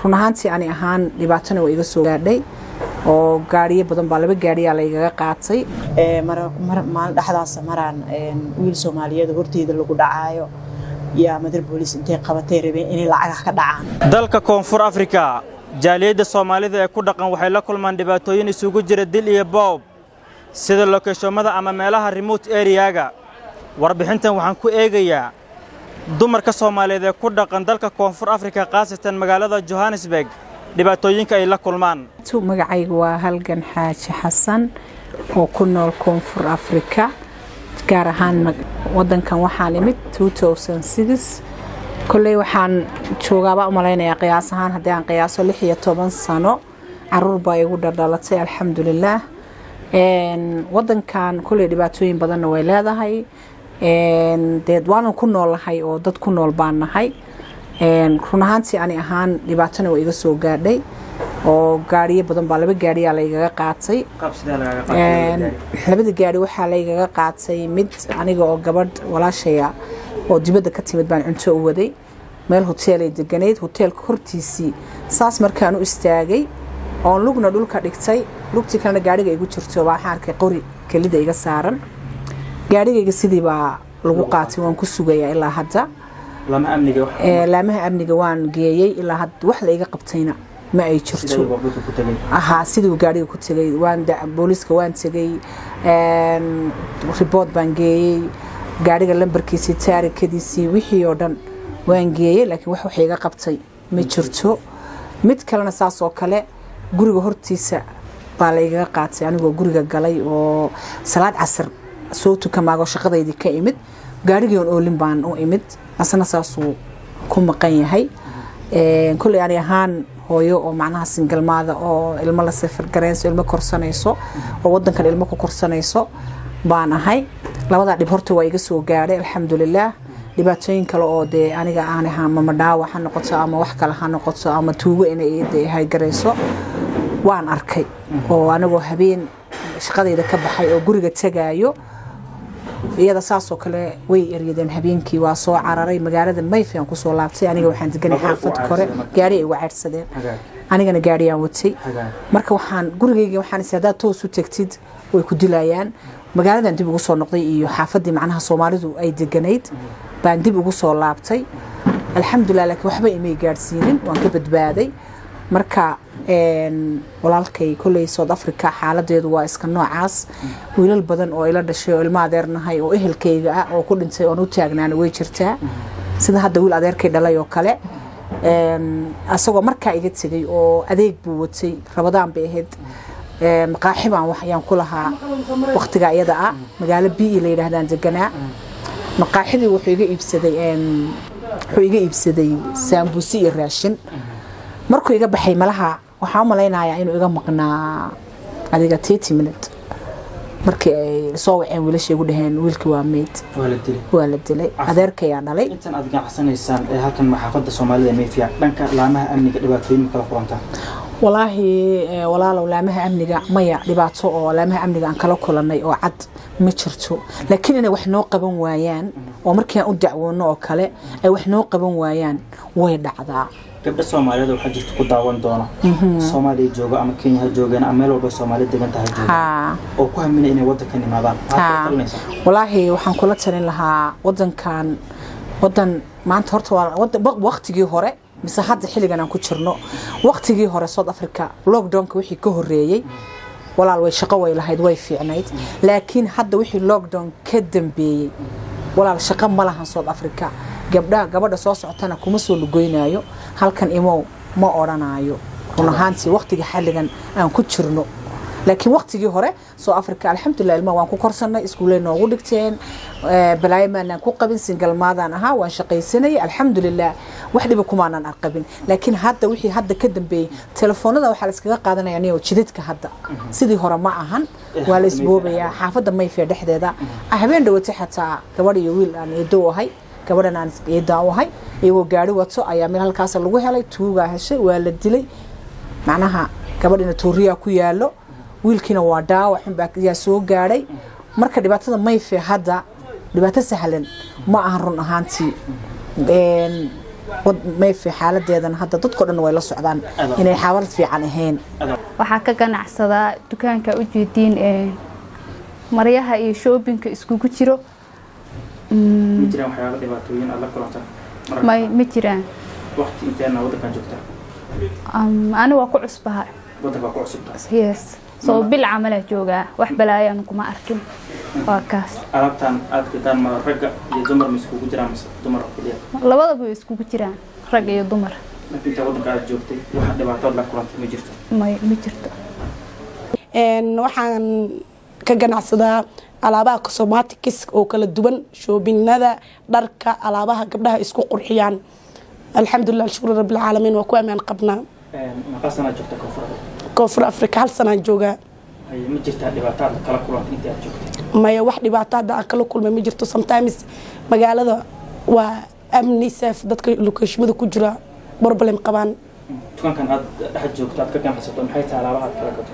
run ahaantii ani ahaan dhibaatana waa iga soo gaadhay oo gaariyo badan baa laba gaariyaa la igaga qaatay maalin dhexdaas maraan wiil Soomaaliyeed horteeda lagu dhacaayo yaa madar booliis intay qabatay rabeen inay lacag ka dhacaan dalka Koonfur Afrika jaaliyada Soomaalida ee ku dhaqan waxay la kulmaan dhibaatooyin isugu jira dil iyo boob sida lokeeshomada ama meelaha remote area-ga warbixintan waxaan ku eegayaa dumarka Soomaaliyeed ee ku dhaqan dalka Koonfur Afrika qaasatan magaalada Johannesburg dhibaatooyinka ay la kulmaan magacaygu waa Halgan Xaaji Xasan oo ku nool Koonfur Afrika gaar ahaan wadankan waxaan imid 2006 kulay waxaan joogaaba u maleynayaa qiyaas ahaan haddii aan qiyaaso 16 sano caruur baa igu dhalatay alxamdulillah wadankan kulay dhibaatooyin badan way leedahay deed waan ku noolahay oo dad ku nool baan nahay run ahaantii ani ahaan dhibaatana waa iga soo gaadhay oo gaariyo badan baa laba gaariyaa la igaga qaatay labada gaari waxaa la igaga qaatay mid aniga oo gabadh walaashaya oo dibadda ka timid baan cunto u waday meel hotel ay deganayd hotelka hortiisii saas markaan u istaagay oo lugna dhulka dhigtay lugtii kalena gaariga igu jirto waxaan arkay qori kalida iga saaran gaarigayga sidii baa lagu qaatay waan ku sugayaa ilaa hadda laamaha amniga waan geeyay ilaa hadda wax la iga qabtayna ma ay jirto sidii gaariga ku tagay waan booliska waan tagay report baan geeyay gaariga lambarkiisa taarikadiisa wixii oo dhan waan geeyay laakiin wax iga qabtay ma jirto mid kalena saas oo kale guriga hortiisa baa la iga qaatay anigoo guriga galay oo salaad casr soo tukamaago shaqadeydii ka imid gaarigoon oolin baan u imid asana saasuu ku maqan yahay kulay ani ahaan hooyo oo macnaha singalmaada oo ilmo la safar gareyso ilmo korsanayso oo wadankan ilmo ku korsanayso baan ahay labada dhib horta waa iga soo gaaray alxamdulillah dhibaatooyin kale oo de aniga aan ahaan ma dhaawac noqoto ama wax kale ha noqoto ama tuugo inay hay gareyso waan arkay oo anagoo habeen shaqadeyda ka baxay oo guriga tagaayo iyada saas oo kale way eryadeen habeenkii waa soo cararay magaalada Mayfian ku soo laabtay aniga waxaan deganay xaafad kore gaari ay wacirsadeen anigana gaariyaan watay marka waxaan gurigeyga waxaan isaadaa toos u tagtid way ku dilayaan magaaladan dib ugu soo noqday iyo xaafadii macnaha Soomaalidu ay deganayd baan dib ugu soo laabtay alxamdulillah laakiin waxba imay gaarsiinin waan ka badbaaday marka walaalkay kulay South Africa xaaladeedu waa iska noocaas wiilal badan oo ila dhashay oo ilma adeernahay oo ehelkayga ah oo ku dhintay oo u taagnaana way jirtaa sida hadda wiil adeerkay dhalay oo kale asagoo markaa iga tagay oo adeeg buu watay Ramadaan bay ahayd maqaaxibaan waxyaan ku lahaa waqtiga iyada ah magaalo bii la yiraahdaan deganaa maqaaxidii wuxuu iga iibsaday sambusi iyo raashin markuu iga baxay malaha waxaan maleynayaa inuu iga maqnaa adiga 30 minutes markii ay soo waceen wiilasha igu dhaheen wiilkii waa meed waa la dilay adeerkaya dhalay intan aad ganacsanaysan ee halkan maxaafadda Soomaalida Mayfiya dhanka laamaha amniga dhibaatooyin kala kulanta والله walaalow laamaha amniga maya dhibaato oo laamaha amniga aan kala kulanay oo cad ma jirto laakiin inay wax noo qaban waayaan oo markii aan u dacwoono oo kale ay wax noo qaban waayaan way dhacdaa gabdha Soomaaliyeed waxa jirto ku daawan doona Soomaaliya jooga ama Kenya joogan ama meel walba Soomaaliyeed degan tahay jooga oo ku haminay inay wadankan imaadaan wallahi waxaan kula talin lahaa wadan maanta horta waqtigii hore mise hadda xilligan aan ku jirno waqtigii hore South Africa lockdown-ka wixii ka horeeyay walaal way shaqo way lahayd way fiicnayd laakiin hadda wixii lockdown ka dambeeyay walaal shaqo ma lahan South Africa gabadha soo socotana kuma soo lugoynaayo halkan imo ma oranayo run ahaantii waqtiga xilligan aan ku jirno laakiin waqtigii hore South Africa alxamdulillah ilma waan ku korsanay iskuuleen noogu dhigteen balaaymaan ku qabin single maadan aha waan shaqaysanay alxamdulillah wax dhiba kuma aanan aqabin laakiin hadda wixii hadda ka dambeeyay telefoonada waxa la iskaga qaadanaya inay jidadka hadda sidii hore ma ahan waa la isboobaya xaafadda Mayfiya dhexdeeda habeen dhawatay xataa gabadh iyo wiil aan eedo ahay gabadhan aan eedo ahay iyagoo gaari wato ayaa meel halkaas lagu helay tuuga heshay waa la dilay macnaha gabadhina tuuriya ku yaalo wiilkiina waa dhaawac baa soo gaaray marka dhibaatada Mayfiya hadda dhibaato sahlan ma aha run ahaantii mayfi xaaladeedan hadda dadko dhan way la socdaan inay xaalad fiican ahayn waxaa ka ganacsadaa dukaanka u jeediin maryaha iyo shoppingka iskugu jiro ma jiraan waxyaabo dhibaatooyin aad la kulantaan ma jiraan waqti inteena waddankan joogtaa ani waa ku cusbaha waddanka waa ku cusubtaa yes soo bil camal joogaa wax balaayaan kuma arkin waa kaas alaabtan aad gadaan ma ragga iyo dumar ma iskugu jiraan mise dumar kaliya labadaba way iskugu jiraan rag iyo dumar inta waddanka aad joogtay waxa dhibaatood la kulantay ma jirto ma jirto waxaan ka ganacsadaa alaabaha cosmetics oo kala duwan shoobinada dharka alaabaha gabdhaha isku qurxiyaan alxamdulillah shukr rabbil caalamiin waa ku amaan qabnaa maqasana joogta koonfur afrika hal sanaan joogaa ma jirtaa dhibaatada kala kulantay inta aad joogtay maya wax dhibaatada aan kala kulmay ma jirto sometimes magaalada waa amni safe dadka lokeeshimada ku jira problem qabaan dukaankan aad dhex joogto aad ka ganacsato maxay tahay alaabaha kala gato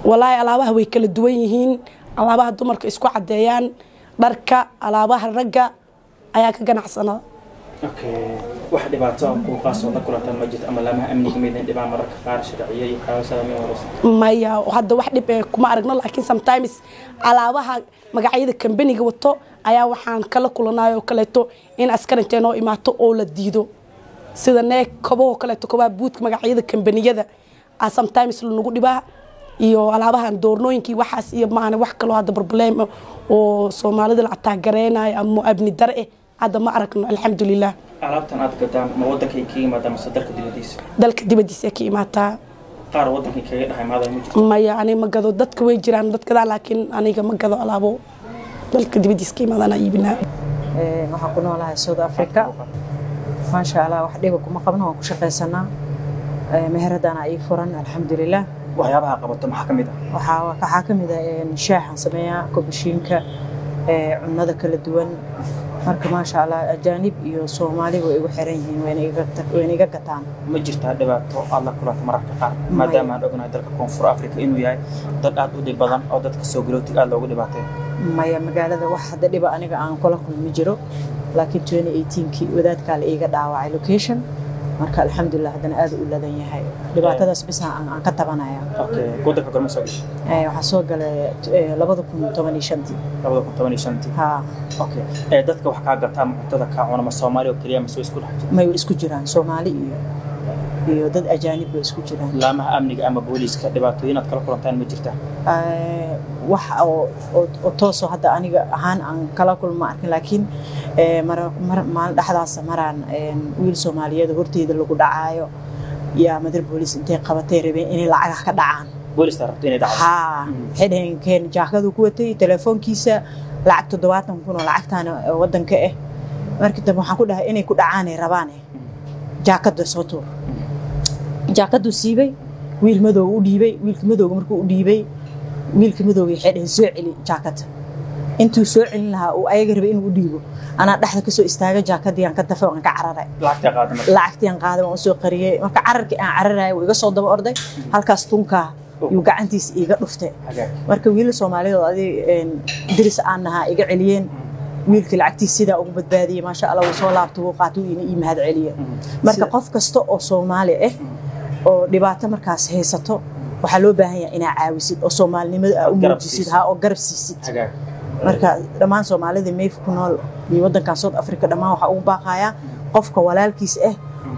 والله alaabaha way kala duwan yihiin alaabaha dumarka isku cadeeyaan dharka alaabaha ragga ayaa ka ganacsanaa okay wax dhibaato ku qaasoo la kulantaan ma jirto ama lama amniga meedan dhibaan mararka qaar sharciyo iyo xawaasada ma waras maya hadda wax dhib kuma aragno laakiin sometimes alaabaha magacyada company-ga wato ayaa waxaan kala kulanayo kaleeto in askarinta noo imaato oo la diido sida neek kobo kaleeto koba buudka magacyada company-yada sometimes lagu dhibaa iyo alaabahan doornooyinkii waxaas iyo maana wax kale hadda problem oo Soomaalida la taageeranayo ama abni dar hadda ma aragno alxamdulillah alaabtan aad gadaan ma waddankay ka yimaadaan mise dalka dibadiisa ka imaataa qaar waddankay kaga dhaxay maadaama ma jirto maya ani ma gado dadka way jiraan dadka laakiin aniga ma gado alaabo dalka dibadiisa ka imaadana iibina waxaan ku noolahay South Africa ma sha Allah wax dhiba kuma qabno waan ku shaqeysanaa meheradana ay furan alxamdulillah waxyaabaha qabato maxaa kamid ah waxaa kamid ah shaaxan sameeyaa kobashiinka cunnada kala duwan marka ma sha Allah ajaanib iyo Soomaali way igu xiran yihiin wayna iga gataan ma jirtaa dhibaato aad la kulanto mararka qaar maadaama aan ognahay dalka koonfur Afrika inuu yahay dad aad u dhib badan oo dadka soo galootiga aad loogu dhibaateeyo maya magaalada wax hadda dhiba aniga aan kula kulmi jiro laakiin 2018kii wadaadka la iga dhaawacay location marka alxamdulillah hadana aad u ladan yahay dhibaatadaas bis aan ka tabanaya okay go'doonka gorma soo gashay waxa soo galay 2015 ha okay dadka wax ka gataan cuntada ka cunama Soomaali oo kaliya ma soo isku dhaxjay ma isku jiraan Soomaali iyo dad ajaanib oo isku jiraan laamaha amniga ama booliiska dhibaatooyin aad kala kulantaan ma jirtaa wax oo tooso hadda aniga ahaan aan kala kulma arkin laakiin maal dhaxdaas maraan wiil Soomaaliyeed horteeda lagu dhacaayo yaa madar booliis intay qabatay rabeen inay lacag ka dhacaan booliis tarabtay inay dhacaan ha xidhan keen jaakadu ku watay telefoonkiisa lacag 70 kun oo lacagtaan wadanka markii dambe waxaan ku dhahay inay ku dhacaan ay rabaan jaakada soo tuur jaakadu siibay wiil madow u dhiibay wiilka madowga markuu u dhiibay wiilka madowga xidhan soo celi jaakada intuu soo celin lahaa oo ayaga rabay inuu dhiibo ana dhaxda ka soo istaaga jaakadii aan ka dafay aan ka cararay lacagtii aan qaaday waan soo qariyay marka cararkii aan cararay way iga soo daba orday halkaas tunka uu gacantiisa iga dhuftay marka wiil Soomaaliyeed oo diris aan nahaa iga celiyeen wiilkii lacagtiisa sida ugu badbaadiyay ma sha Allah wuu soo laabtay wuu qaatay inuu mahad celiyo marka qof kasta oo Soomaali oo dhibaato markaas haysato waxa loo baahan yahay inaad caawisid oo Soomaalinimada u muujisid oo garab siisid marka dhamaan Soomaalida meef ku nool waddanka South Africa dhamaan waxa uu baaqaya qofka walaalkiis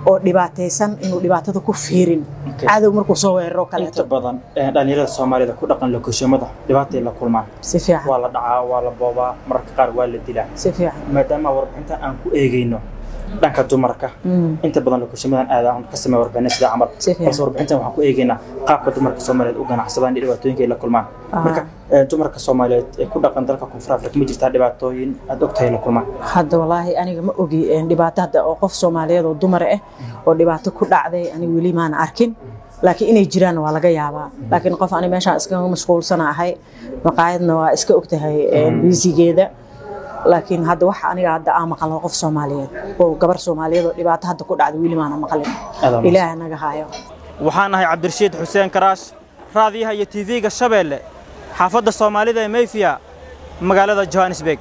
oo dhibaataysan inuu dhibaatada ku fiirin cadow markuu soo weeraro kale inta badan dhalinyarada Soomaalida ku dhaqan lokeeshimada dhibaatay la kulmaan si fiican waa la dhacaa waa la boobaa mararka qaar waa la dilaa si fiican maadaama warbixinta aan ku eegayno dhanka dumarka inta badan lokeeshimadan aadaan ka sameeyo warbixin sida camal balse warbixintan waxaan ku eegaynaa qaabka dumarka Soomaaliyeed u ganacsadaan dhibaatooyinka ay la kulmaan marka dumarka Soomaaliyeed ee ku dhaqan dalka koonfur Afrika ma jirtaa dhibaatooyin aad ogtahay la kulmaan hadda wallahi aniga ma ogi dhibaatada oo qof Soomaaliyeed oo dumar oo dhibaato ku dhacday aniga wali ma arkin laakiin inay jiraan waa laga yaabaa laakiin qof ani meesha iska mashquulsanahay maqaayadna waa iska ogtahay bisigeeda laakiin hadda waxa aniga hadda aan maqlo qof Soomaaliyeed oo gabar Soomaaliyeed oo dhibaato hadda ku dhacday wili maana maqlin ilaahay naga haayo waxaan ahay Cabdirashiid Xuseen Karaash raadiyaha iyo TV-ga Shabeelle xaafadda Soomaalida ee Mayfiya magaalada Johannesburg